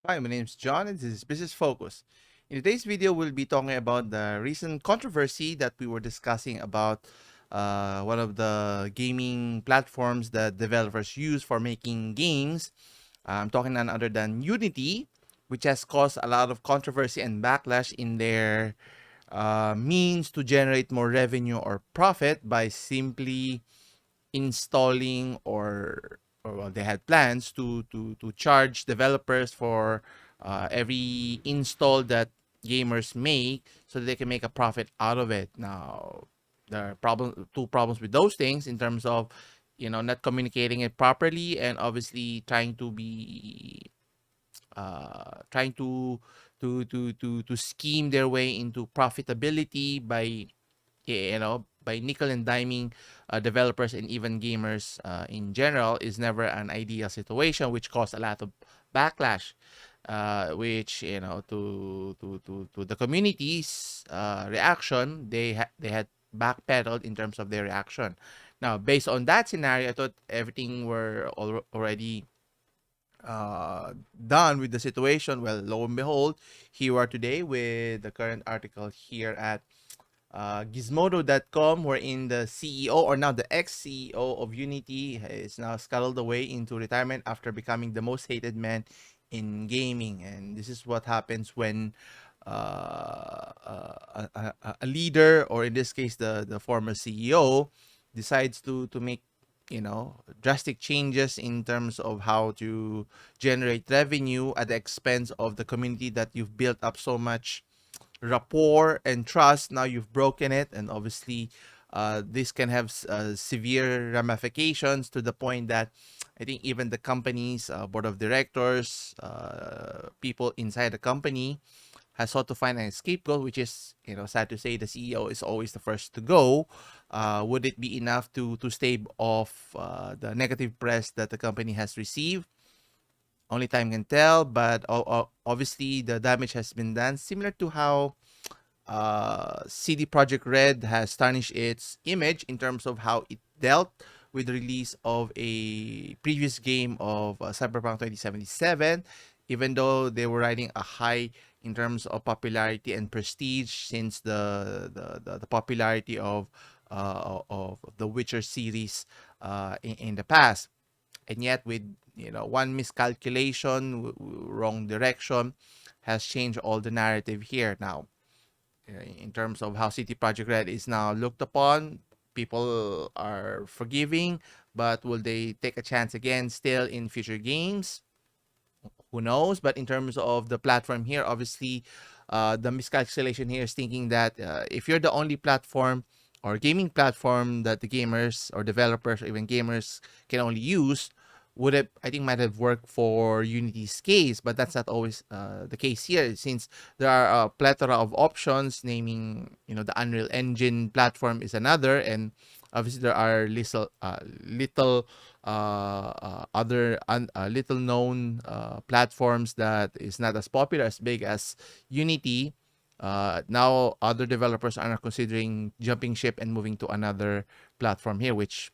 Hi, my name is John, and this is Business Focus. In today's video, we'll be talking about the recent controversy that we were discussing about one of the gaming platforms that developers use for making games. I'm talking none other than Unity, which has caused a lot of controversy and backlash in their means to generate more revenue or profit by simply installing or well, they had plans to charge developers for every install that gamers make so that they can make a profit out of it. Now, there are two problems with those things in terms of not communicating it properly and obviously trying to scheme their way into profitability by by nickel and diming developers and even gamers in general is never an ideal situation, which caused a lot of backlash, which to the community's reaction, they had backpedaled in terms of their reaction. Now, based on that scenario, I thought everything were already done with the situation. Well, lo and behold, here we are today with the current article here at Gizmodo.com, wherein the CEO, or now the ex-CEO of Unity, is now scuttled away into retirement after becoming the most hated man in gaming. And this is what happens when a leader, or in this case, the former CEO, decides to make drastic changes in terms of how to generate revenue at the expense of the community that you've built up so much rapport and trust. Now you've broken it, and obviously this can have severe ramifications to the point that I think even the company's board of directors, people inside the company, has sought to find an scapegoat, which is, sad to say, the CEO is always the first to go. Would it be enough to stave off the negative press that the company has received? Only time can tell, but obviously the damage has been done, similar to how CD Projekt Red has tarnished its image in terms of how it dealt with the release of a previous game of Cyberpunk 2077, even though they were riding a high in terms of popularity and prestige since the popularity of the Witcher series in the past. And yet, with one miscalculation, wrong direction, has changed all the narrative here. Now, in terms of how City Project Red is now looked upon, people are forgiving, but will they take a chance again still in future games? Who knows? But in terms of the platform here, obviously, the miscalculation here is thinking that if you're the only platform or gaming platform that the gamers or developers or even gamers can only use, would have, I think, might have worked for Unity's case, but that's not always the case here, since there are a plethora of options. Naming, the Unreal Engine platform is another, and obviously there are little other little known platforms that is not as popular as big as Unity. Now other developers are considering jumping ship and moving to another platform here, which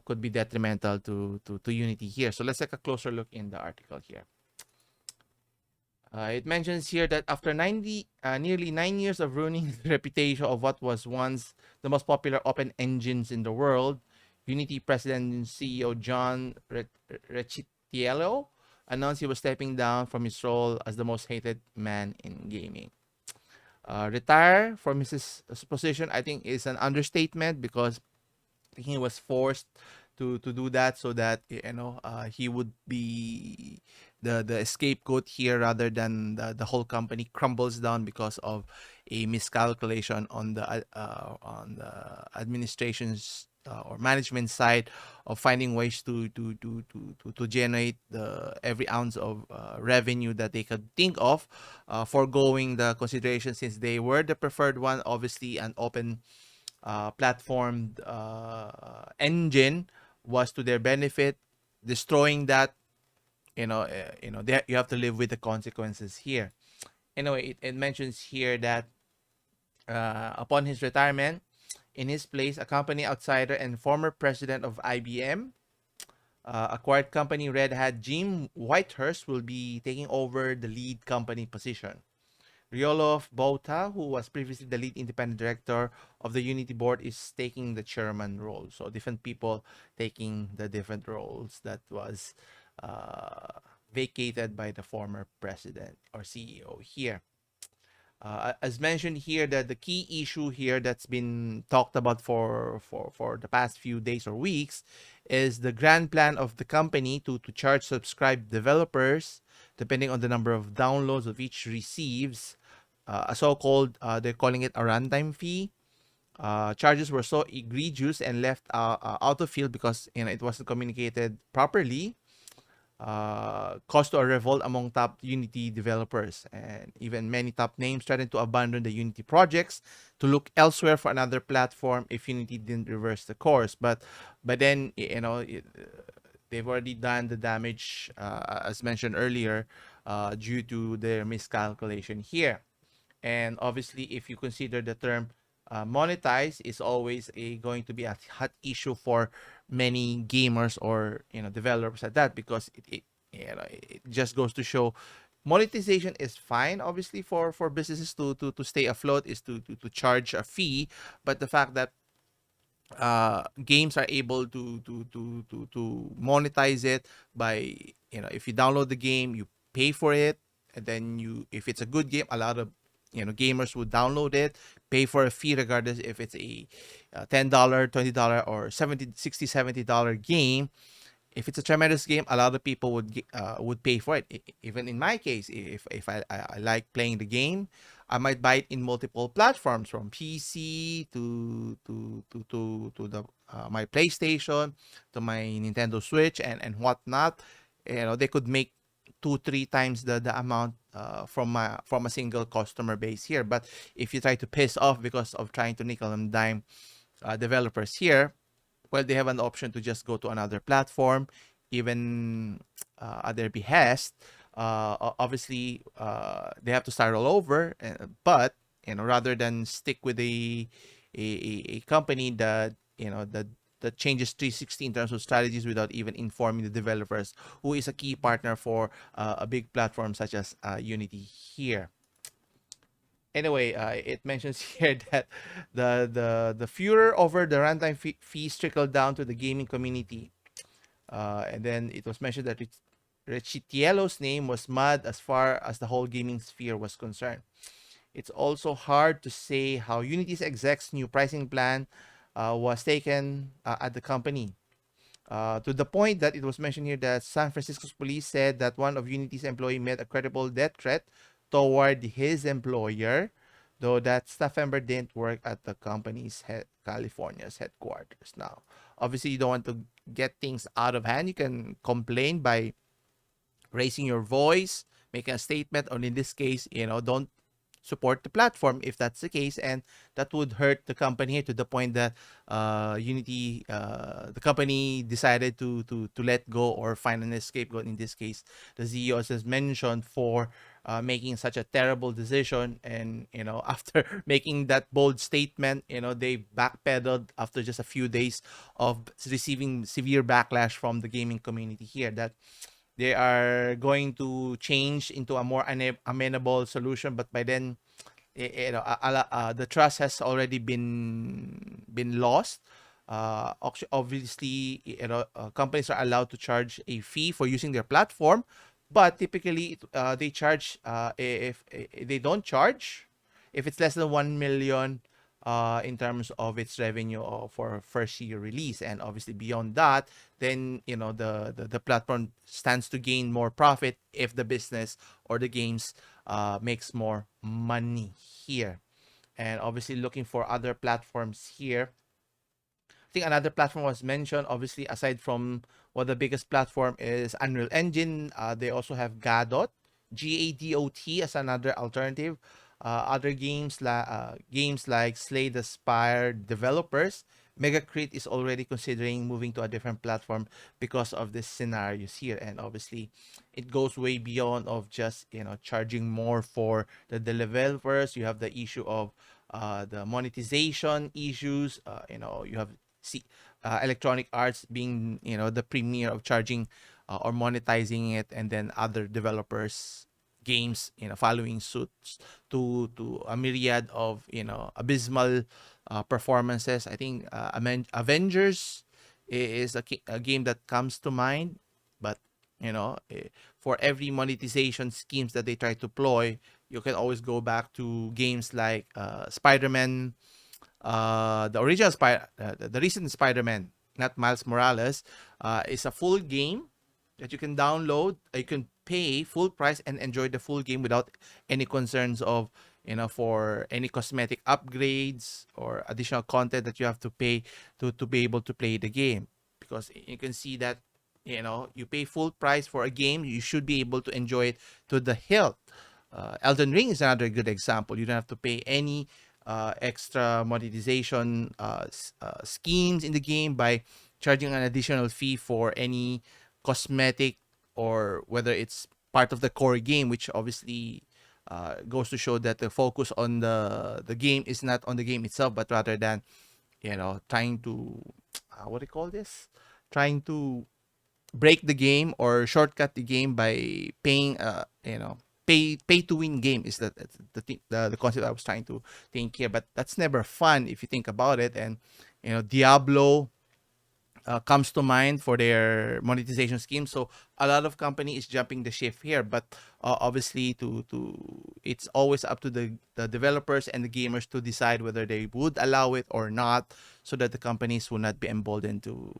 could be detrimental to Unity here. So let's take a closer look in the article here. It mentions here that after nearly 9 years of ruining the reputation of what was once the most popular open engines in the world, Unity President and CEO John Recitiello announced he was stepping down from his role as the most hated man in gaming. Retire from his position, I think, is an understatement, because he was forced to do that so that he would be the scapegoat here, rather than the whole company crumbles down because of a miscalculation on the administration's or management side of finding ways to generate the every ounce of revenue that they could think of, foregoing the consideration, since they were the preferred one. Obviously, an open platform engine was to their benefit. Destroying that, you have to live with the consequences here. Anyway, it mentions here that upon his retirement, in his place, a company outsider and former president of IBM, Acquired company Red Hat Jim Whitehurst will be taking over the lead company position. Ryolov Bota, who was previously the lead independent director of the Unity board, is taking the chairman role. So different people taking the different roles that was uh, vacated by the former president or CEO here. As mentioned here, that the key issue here that's been talked about for the past few days or weeks is the grand plan of the company to charge subscribed developers, depending on the number of downloads of each receives, a so-called, they're calling it a runtime fee. Charges were so egregious and left out of field because it wasn't communicated properly, caused a revolt among top Unity developers, and even many top names threatened to abandon the Unity projects to look elsewhere for another platform if Unity didn't reverse the course. But then they've already done the damage, as mentioned earlier, due to their miscalculation here. And obviously, if you consider the term monetize, is always going to be a hot issue for many gamers or developers at that, because it just goes to show monetization is fine, obviously, for businesses to stay afloat, is to charge a fee. But the fact that games are able to monetize it by, if you download the game, you pay for it, and then if it's a good game, a lot of gamers would download it, pay for a fee regardless if it's a $10, $20, or 70, 60, $70 game. If it's a tremendous game, a lot of people would pay for it. Even in my case, if I like playing the game, I might buy it in multiple platforms, from PC to the my PlayStation, to my Nintendo Switch, and whatnot. They could make 2-3 times the amount from a single customer base here. But if you try to piss off because of trying to nickel and dime developers here, well, they have an option to just go to another platform, even at their behest. Obviously, they have to start all over, but rather than stick with a company that that changes 360 in terms of strategies without even informing the developers, who is a key partner for a big platform such as Unity here. Anyway, it mentions here that the furor over the runtime fees trickled down to the gaming community, and then it was mentioned that Richitielo's name was mud as far as the whole gaming sphere was concerned. It's also hard to say how Unity's exec's new pricing plan was taken at the company. To the point that it was mentioned here that San Francisco's police said that one of Unity's employee made a credible death threat toward his employer, though that staff member didn't work at the company's California's headquarters. Now, obviously, you don't want to get things out of hand. You can complain by raising your voice, making a statement, or in this case, don't support the platform if that's the case, and that would hurt the company to the point that Unity, the company, decided to let go or find an scapegoat. In this case, the CEO has mentioned for making such a terrible decision, and after making that bold statement, they backpedaled after just a few days of receiving severe backlash from the gaming community here, that they are going to change into a more amenable solution. But by then, the trust has already been lost. Obviously, companies are allowed to charge a fee for using their platform, but typically they charge, if they don't charge if it's less than 1 million in terms of its revenue for first year release. And obviously beyond that, then the platform stands to gain more profit if the business or the games makes more money here. And obviously looking for other platforms here, I think another platform was mentioned. Obviously, aside from what the biggest platform is Unreal Engine, they also have Gadot, GADOT, as another alternative. Other games like Slay the Spire developers, Megacrit is already considering moving to a different platform because of these scenarios here. And obviously, it goes way beyond of just charging more for the developers. You have the issue of the monetization issues. You have see Electronic Arts being, the premier of charging or monetizing it, and then other developers games, following suit to a myriad of, abysmal performances. I think Avengers is a game that comes to mind, but for every monetization schemes that they try to ploy, you can always go back to games like Spider-Man, the original the recent Spider-Man, not Miles Morales, is a full game that you can download. You can pay full price and enjoy the full game without any concerns of, for any cosmetic upgrades or additional content that you have to pay to be able to play the game. Because you can see that, you pay full price for a game, you should be able to enjoy it to the hilt. Elden Ring is another good example. You don't have to pay any extra monetization schemes in the game by charging an additional fee for any cosmetic, or whether it's part of the core game, which obviously goes to show that the focus on the game is not on the game itself, but rather than, trying to what do you call this? Trying to break the game or shortcut the game by paying pay to win game is the concept I was trying to think here. But that's never fun if you think about it. And Diablo comes to mind for their monetization scheme. So a lot of company is jumping the ship here, but obviously to it's always up to the developers and the gamers to decide whether they would allow it or not, so that the companies will not be emboldened to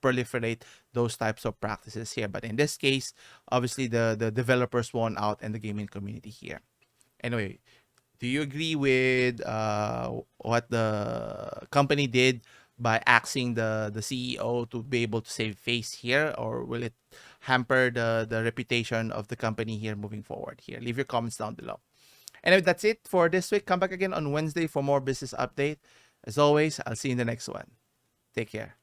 proliferate those types of practices here. But in this case, obviously the developers won out and the gaming community here. Anyway, do you agree with what the company did by axing the CEO to be able to save face here, or will it hamper the reputation of the company here moving forward? Here, leave your comments down below. Anyway, that's it for this week. Come back again on Wednesday for more business update. As always, I'll see you in the next one. Take care.